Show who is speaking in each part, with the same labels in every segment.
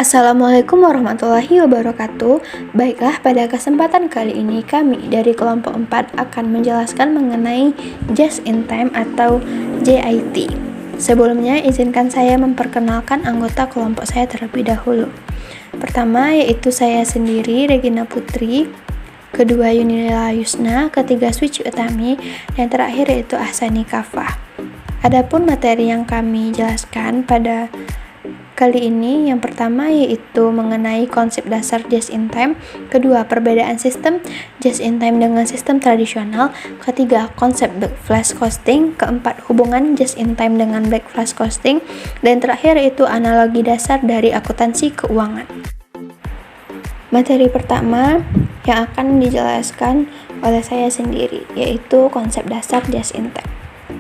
Speaker 1: Assalamualaikum warahmatullahi wabarakatuh. Baiklah, pada kesempatan kali ini kami dari kelompok 4 akan menjelaskan mengenai Just in Time atau JIT. Sebelumnya, izinkan saya memperkenalkan anggota kelompok saya terlebih dahulu. Pertama, yaitu saya sendiri, Regina Putri. Kedua, Yunila Yusna. Ketiga, Switch Utami. Dan terakhir yaitu Ahsani Kafah. Adapun materi yang kami jelaskan pada kali ini, yang pertama yaitu mengenai konsep dasar just in time, kedua perbedaan sistem just in time dengan sistem tradisional, ketiga konsep back flash costing, keempat hubungan just in time dengan back flash costing, dan terakhir yaitu analogi dasar dari akuntansi keuangan. Materi pertama yang akan dijelaskan oleh saya sendiri yaitu konsep dasar just in time.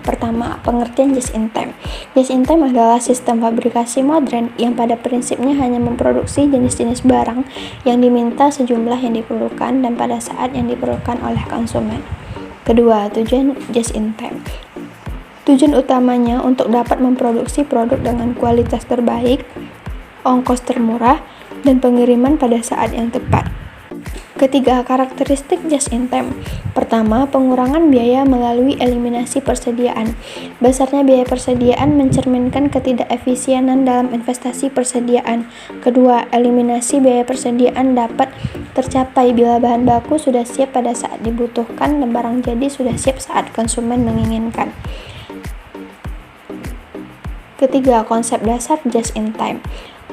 Speaker 1: Pertama, pengertian just in time. Just in time adalah sistem fabrikasi modern yang pada prinsipnya hanya memproduksi jenis-jenis barang yang diminta sejumlah yang diperlukan dan pada saat yang diperlukan oleh konsumen. Kedua, tujuan just in time. Tujuan utamanya untuk dapat memproduksi produk dengan kualitas terbaik, ongkos termurah, dan pengiriman pada saat yang tepat. Ketiga, karakteristik just in time. Pertama, pengurangan biaya melalui eliminasi persediaan. Besarnya biaya persediaan mencerminkan ketidakefisienan dalam investasi persediaan. Kedua, eliminasi biaya persediaan dapat tercapai bila bahan baku sudah siap pada saat dibutuhkan dan barang jadi sudah siap saat konsumen menginginkan. Ketiga, konsep dasar just in time.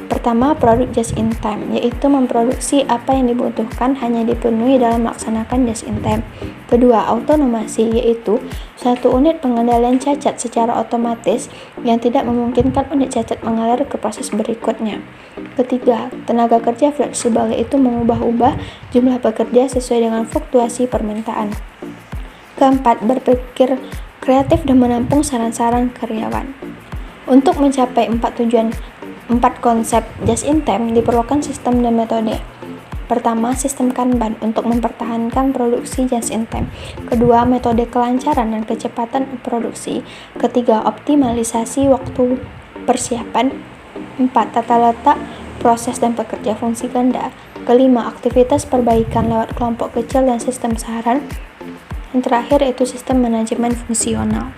Speaker 1: Pertama, produk just in time, yaitu memproduksi apa yang dibutuhkan hanya dipenuhi dalam melaksanakan just in time. Kedua, autonomasi, yaitu suatu unit pengendalian cacat secara otomatis yang tidak memungkinkan unit cacat mengalir ke proses berikutnya. Ketiga, tenaga kerja fleksibel, yaitu mengubah-ubah jumlah pekerja sesuai dengan fluktuasi permintaan. Keempat, berpikir kreatif dan menampung saran-saran karyawan. Untuk mencapai empat konsep just in time diperlukan sistem dan metode. Pertama, sistem Kanban untuk mempertahankan produksi just in time. Kedua, metode kelancaran dan kecepatan produksi. Ketiga, optimalisasi waktu persiapan. Empat, tata letak, proses dan pekerja fungsi ganda. Kelima, aktivitas perbaikan lewat kelompok kecil dan sistem saran. Yang terakhir yaitu sistem manajemen fungsional.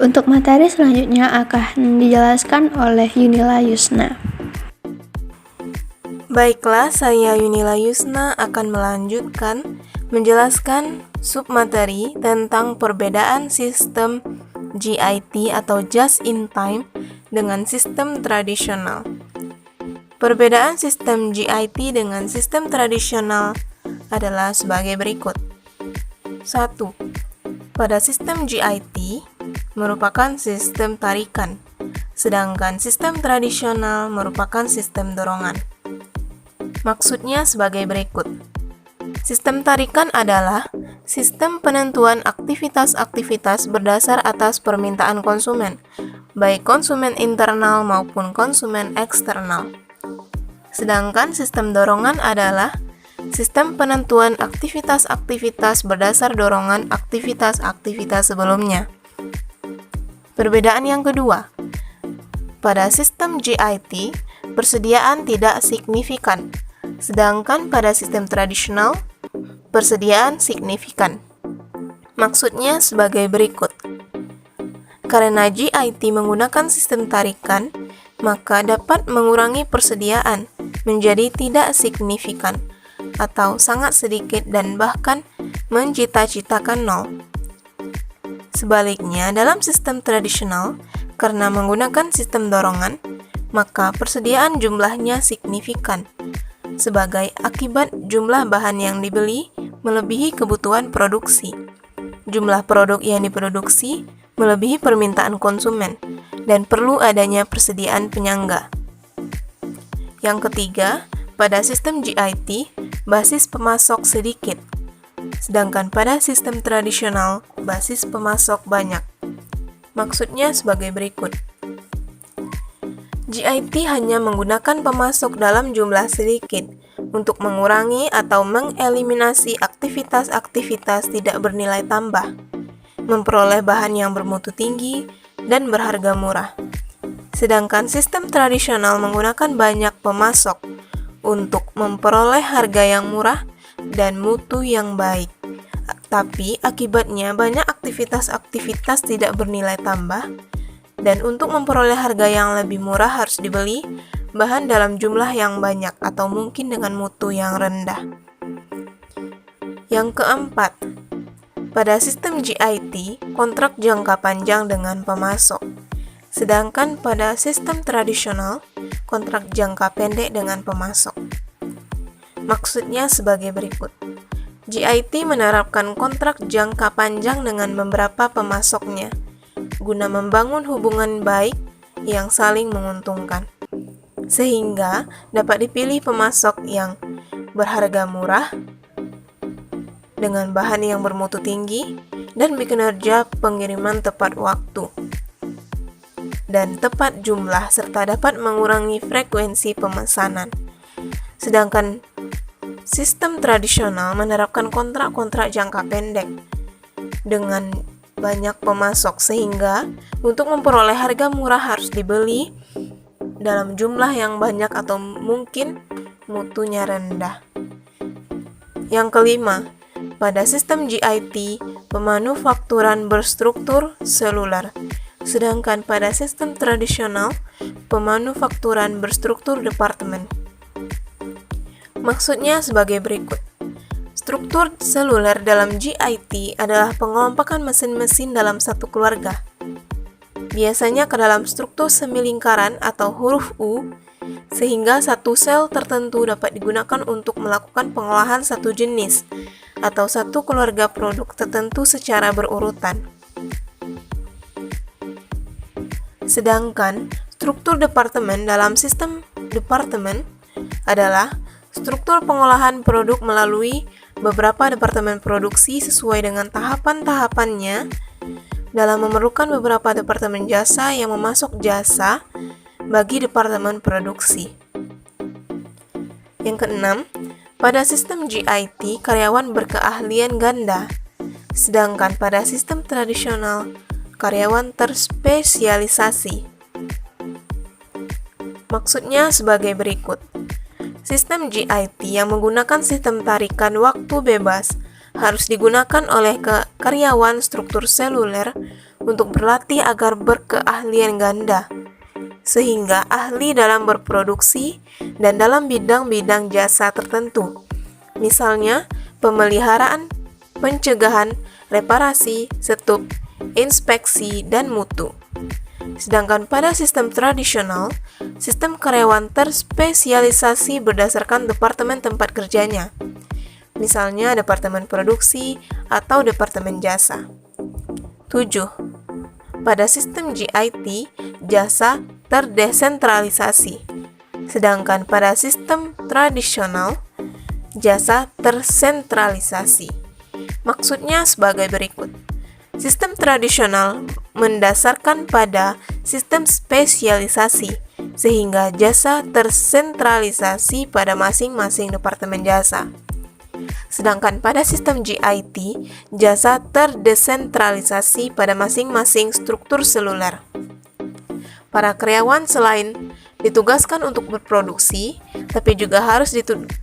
Speaker 1: Untuk materi selanjutnya akan dijelaskan oleh Yunila Yusna.
Speaker 2: Baiklah, saya Yunila Yusna akan melanjutkan menjelaskan submateri tentang perbedaan sistem JIT atau Just in Time dengan sistem tradisional. Perbedaan sistem JIT dengan sistem tradisional adalah sebagai berikut. 1. Pada sistem JIT merupakan sistem tarikan, sedangkan sistem tradisional merupakan sistem dorongan. Maksudnya sebagai berikut. Sistem tarikan adalah sistem penentuan aktivitas-aktivitas berdasar atas permintaan konsumen, baik konsumen internal maupun konsumen eksternal. Sedangkan sistem dorongan adalah sistem penentuan aktivitas-aktivitas berdasar dorongan aktivitas-aktivitas sebelumnya. Perbedaan yang kedua, pada sistem JIT, persediaan tidak signifikan, sedangkan pada sistem tradisional, persediaan signifikan. Maksudnya sebagai berikut. Karena JIT menggunakan sistem tarikan, maka dapat mengurangi persediaan menjadi tidak signifikan, atau sangat sedikit dan bahkan mencita-citakan nol. Sebaliknya, dalam sistem tradisional, karena menggunakan sistem dorongan, maka persediaan jumlahnya signifikan, sebagai akibat jumlah bahan yang dibeli melebihi kebutuhan produksi. Jumlah produk yang diproduksi melebihi permintaan konsumen, dan perlu adanya persediaan penyangga. Yang ketiga, pada sistem JIT, basis pemasok sedikit, sedangkan pada sistem tradisional, basis pemasok banyak. Maksudnya sebagai berikut. JIT hanya menggunakan pemasok dalam jumlah sedikit untuk mengurangi atau mengeliminasi aktivitas-aktivitas tidak bernilai tambah, memperoleh bahan yang bermutu tinggi dan berharga murah. Sedangkan sistem tradisional menggunakan banyak pemasok untuk memperoleh harga yang murah dan mutu yang baik. Tapi akibatnya banyak aktivitas-aktivitas tidak bernilai tambah, dan untuk memperoleh harga yang lebih murah harus dibeli bahan dalam jumlah yang banyak atau mungkin dengan mutu yang rendah. Yang keempat, pada sistem GIT, kontrak jangka panjang dengan pemasok. Sedangkan pada sistem tradisional, kontrak jangka pendek dengan pemasok. Maksudnya sebagai berikut. GIT menerapkan kontrak jangka panjang dengan beberapa pemasoknya, guna membangun hubungan baik yang saling menguntungkan, sehingga dapat dipilih pemasok yang berharga murah, dengan bahan yang bermutu tinggi, dan kinerja pengiriman tepat waktu dan tepat jumlah, serta dapat mengurangi frekuensi pemesanan. Sedangkan sistem tradisional menerapkan kontrak-kontrak jangka pendek dengan banyak pemasok, sehingga untuk memperoleh harga murah harus dibeli dalam jumlah yang banyak atau mungkin mutunya rendah. Yang kelima, pada sistem GIT, pemanufakturan berstruktur seluler. Sedangkan pada sistem tradisional, pemanufakturan berstruktur departemen. Maksudnya sebagai berikut. Struktur seluler dalam GIT adalah pengelompokan mesin-mesin dalam satu keluarga. Biasanya ke dalam struktur semilingkaran atau huruf U, sehingga satu sel tertentu dapat digunakan untuk melakukan pengolahan satu jenis atau satu keluarga produk tertentu secara berurutan. Sedangkan struktur departemen dalam sistem departemen adalah struktur pengolahan produk melalui beberapa departemen produksi sesuai dengan tahapan-tahapannya dalam memerlukan beberapa departemen jasa yang memasok jasa bagi departemen produksi. Yang keenam, pada sistem GIT, karyawan berkeahlian ganda, sedangkan pada sistem tradisional, karyawan terspesialisasi. Maksudnya sebagai berikut. Sistem GIT yang menggunakan sistem tarikan waktu bebas harus digunakan oleh karyawan struktur seluler untuk berlatih agar berkeahlian ganda, sehingga ahli dalam berproduksi dan dalam bidang-bidang jasa tertentu, misalnya pemeliharaan, pencegahan, reparasi, setup, inspeksi, dan mutu. Sedangkan pada sistem tradisional, sistem karyawan terspesialisasi berdasarkan departemen tempat kerjanya, misalnya departemen produksi atau departemen jasa. 7. Pada sistem GIT, jasa terdesentralisasi, sedangkan pada sistem tradisional, jasa tersentralisasi. Maksudnya sebagai berikut. Sistem tradisional mendasarkan pada sistem spesialisasi, sehingga jasa tersentralisasi pada masing-masing departemen jasa. Sedangkan pada sistem GIT, jasa terdesentralisasi pada masing-masing struktur seluler. Para karyawan selain ditugaskan untuk berproduksi, tapi juga harus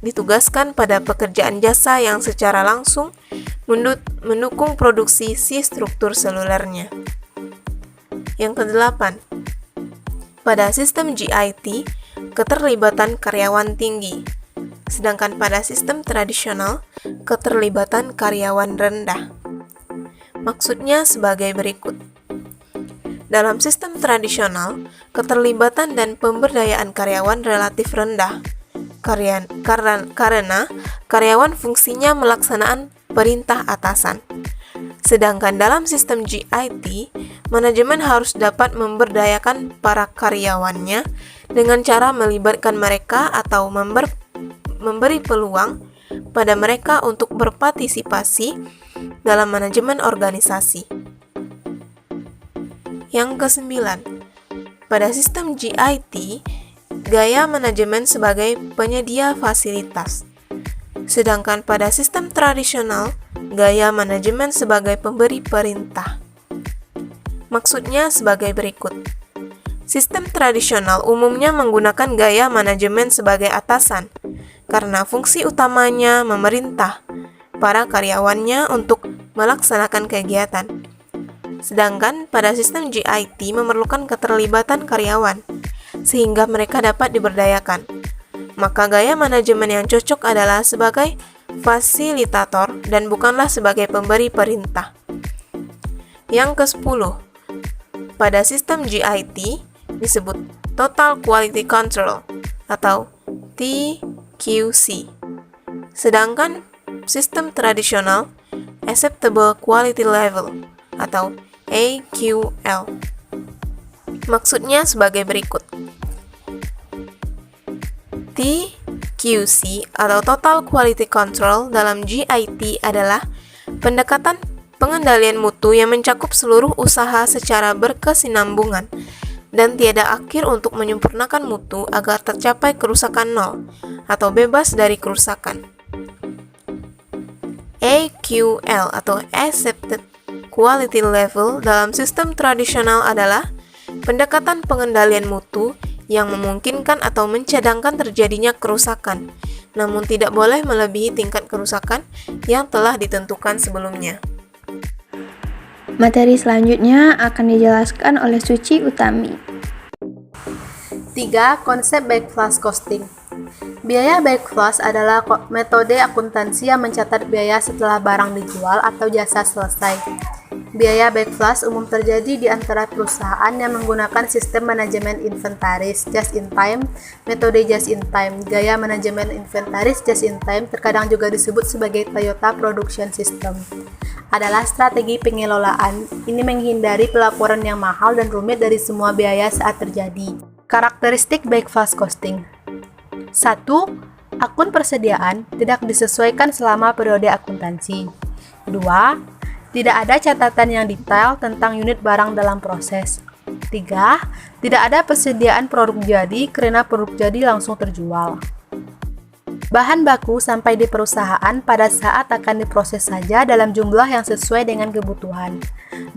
Speaker 2: ditugaskan pada pekerjaan jasa yang secara langsung mendukung produksi si struktur selulernya. Yang kedelapan, pada sistem GIT, keterlibatan karyawan tinggi, sedangkan pada sistem tradisional, keterlibatan karyawan rendah. Maksudnya sebagai berikut. Dalam sistem tradisional, keterlibatan dan pemberdayaan karyawan relatif rendah, karena karyawan fungsinya melaksanakan perintah atasan. Sedangkan dalam sistem GIT, manajemen harus dapat memberdayakan para karyawannya dengan cara melibatkan mereka atau memberi peluang pada mereka untuk berpartisipasi dalam manajemen organisasi. Yang kesembilan, pada sistem GIT, gaya manajemen sebagai penyedia fasilitas. Sedangkan pada sistem tradisional, gaya manajemen sebagai pemberi perintah. Maksudnya sebagai berikut. Sistem tradisional umumnya menggunakan gaya manajemen sebagai atasan, karena fungsi utamanya memerintah para karyawannya untuk melaksanakan kegiatan. Sedangkan pada sistem JIT memerlukan keterlibatan karyawan, sehingga mereka dapat diberdayakan. Maka gaya manajemen yang cocok adalah sebagai fasilitator dan bukanlah sebagai pemberi perintah. Yang ke-10, pada sistem JIT disebut Total Quality Control atau TQC. Sedangkan sistem tradisional Acceptable Quality Level atau AQL. Maksudnya sebagai berikut. TQC atau Total Quality Control dalam JIT adalah pendekatan pengendalian mutu yang mencakup seluruh usaha secara berkesinambungan dan tiada akhir untuk menyempurnakan mutu agar tercapai kerusakan nol atau bebas dari kerusakan. AQL atau Accepted Quality Level dalam sistem tradisional adalah pendekatan pengendalian mutu yang memungkinkan atau mencadangkan terjadinya kerusakan, namun tidak boleh melebihi tingkat kerusakan yang telah ditentukan sebelumnya.
Speaker 1: Materi selanjutnya akan dijelaskan oleh Suci Utami.
Speaker 3: 3. Konsep backflash costing. Biaya backflash adalah metode akuntansi yang mencatat biaya setelah barang dijual atau jasa selesai. Biaya backflash umum terjadi di antara perusahaan yang menggunakan sistem manajemen inventaris just-in-time, metode just-in-time. Gaya manajemen inventaris just-in-time terkadang juga disebut sebagai Toyota Production System. Adalah strategi pengelolaan. Ini menghindari pelaporan yang mahal dan rumit dari semua biaya saat terjadi. Karakteristik backflash costing. 1. Akun persediaan tidak disesuaikan selama periode akuntansi. 2. Tidak ada catatan yang detail tentang unit barang dalam proses. 3. Tidak ada persediaan produk jadi karena produk jadi langsung terjual. Bahan baku sampai di perusahaan pada saat akan diproses saja dalam jumlah yang sesuai dengan kebutuhan. 2.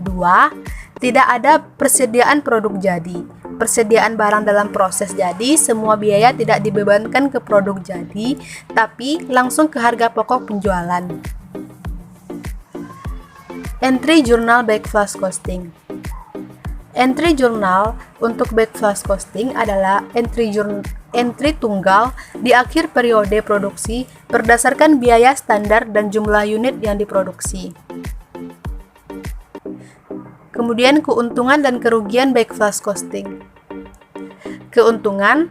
Speaker 3: Tidak ada persediaan produk jadi. Persediaan barang dalam proses jadi, semua biaya tidak dibebankan ke produk jadi, tapi langsung ke harga pokok penjualan. Entry Journal Backflash Costing. Entry jurnal untuk backflash costing adalah entry tunggal di akhir periode produksi berdasarkan biaya standar dan jumlah unit yang diproduksi. Kemudian keuntungan dan kerugian backflash costing. Keuntungan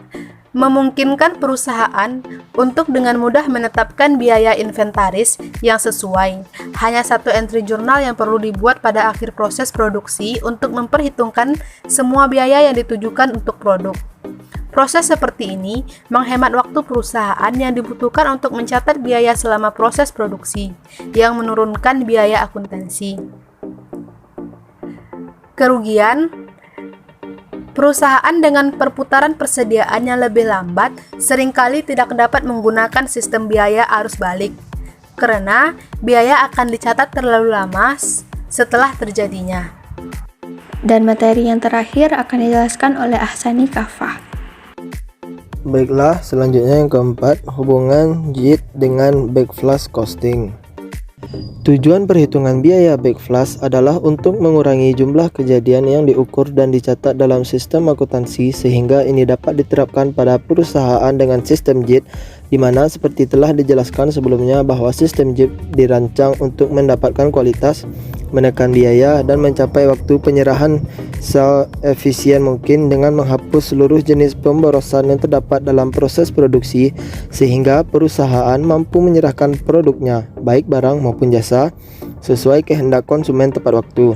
Speaker 3: memungkinkan perusahaan untuk dengan mudah menetapkan biaya inventaris yang sesuai. Hanya satu entry jurnal yang perlu dibuat pada akhir proses produksi untuk memperhitungkan semua biaya yang ditujukan untuk produk. Proses seperti ini menghemat waktu perusahaan yang dibutuhkan untuk mencatat biaya selama proses produksi, yang menurunkan biaya akuntansi. Kerugian, perusahaan dengan perputaran persediaan yang lebih lambat seringkali tidak dapat menggunakan sistem biaya arus balik, karena biaya akan dicatat terlalu lama setelah terjadinya.
Speaker 1: Dan materi yang terakhir akan dijelaskan oleh Ahsani Kafah.
Speaker 4: Baiklah, selanjutnya yang keempat, hubungan JIT dengan backflash costing. Tujuan perhitungan biaya backflash adalah untuk mengurangi jumlah kejadian yang diukur dan dicatat dalam sistem akuntansi sehingga ini dapat diterapkan pada perusahaan dengan sistem JIT, di mana seperti telah dijelaskan sebelumnya bahwa sistem JIT dirancang untuk mendapatkan kualitas, menekan biaya, dan mencapai waktu penyerahan seefisien mungkin dengan menghapus seluruh jenis pemborosan yang terdapat dalam proses produksi sehingga perusahaan mampu menyerahkan produknya, baik barang maupun jasa, sesuai kehendak konsumen tepat waktu.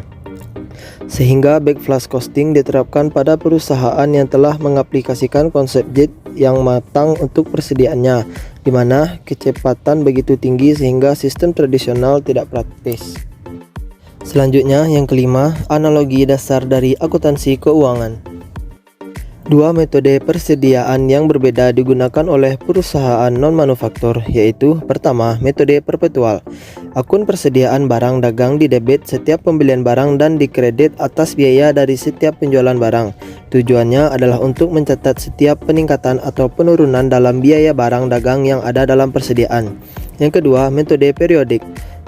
Speaker 4: Sehingga backflash costing diterapkan pada perusahaan yang telah mengaplikasikan konsep JIT yang matang untuk persediaannya, di mana kecepatan begitu tinggi sehingga sistem tradisional tidak praktis. Selanjutnya, yang kelima, analogi dasar dari akuntansi keuangan. Dua metode persediaan yang berbeda digunakan oleh perusahaan non-manufaktur, yaitu pertama, metode perpetual. Akun persediaan barang dagang didebit setiap pembelian barang dan dikredit atas biaya dari setiap penjualan barang. Tujuannya adalah untuk mencatat setiap peningkatan atau penurunan dalam biaya barang dagang yang ada dalam persediaan. Yang kedua, metode periodik.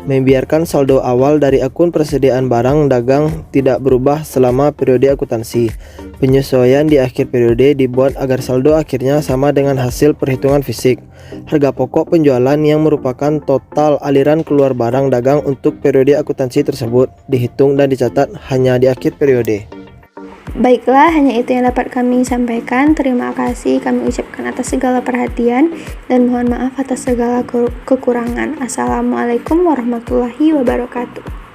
Speaker 4: Membiarkan saldo awal dari akun persediaan barang dagang tidak berubah selama periode akuntansi. Penyesuaian di akhir periode dibuat agar saldo akhirnya sama dengan hasil perhitungan fisik. Harga pokok penjualan yang merupakan total aliran keluar barang dagang untuk periode akuntansi tersebut dihitung dan dicatat hanya di akhir periode.
Speaker 1: Baiklah, hanya itu yang dapat kami sampaikan. Terima kasih kami ucapkan atas segala perhatian dan mohon maaf atas segala kekurangan. Assalamualaikum warahmatullahi wabarakatuh.